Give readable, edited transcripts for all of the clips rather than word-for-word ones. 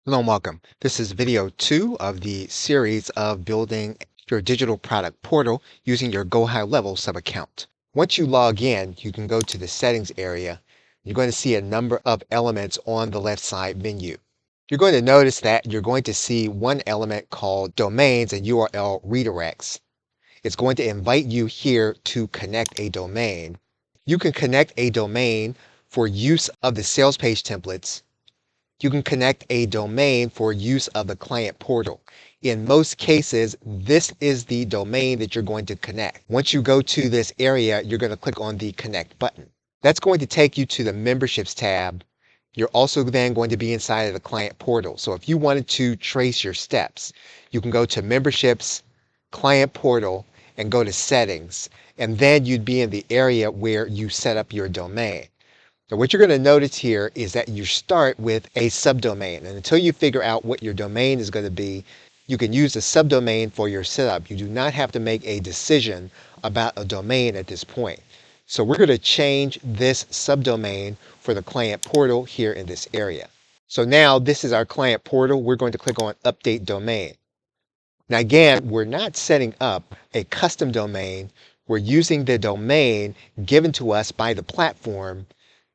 Hello and welcome. This is video 2 of the series of building your digital product portal using your GoHighLevel sub-account. Once you log in, you can go to the settings area. You're going to see a number of elements on the left side menu. You're going to notice that you're going to see one element called domains and URL redirects. It's going to invite you here to connect a domain. You can connect a domain for use of the sales page templates. You can connect a domain for use of the client portal. In most cases, this is the domain that you're going to connect. Once you go to this area, you're going to click on the connect button. That's going to take you to the memberships tab. You're also then going to be inside of the client portal. So if you wanted to trace your steps, you can go to memberships, client portal, and go to settings. And then you'd be in the area where you set up your domain. So what you're going to notice here is that you start with a subdomain. And until you figure out what your domain is going to be, you can use the subdomain for your setup. You do not have to make a decision about a domain at this point. So we're going to change this subdomain for the client portal here in this area. So now this is our client portal. We're going to click on Update Domain. Now again, we're not setting up a custom domain. We're using the domain given to us by the platform.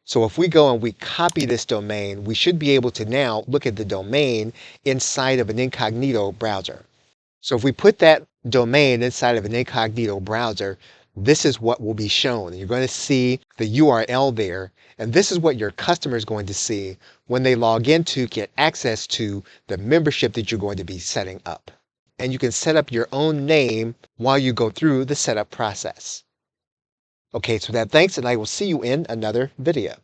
So if we go and we copy this domain, we should be able to now look at the domain inside of an incognito browser. So if we put that domain inside of an incognito browser, this is what will be shown. You're going to see the URL there, and this is what your customer is going to see when they log in to get access to the membership that you're going to be setting up. And you can set up your own name while you go through the setup process. Okay, so thanks, and I will see you in another video.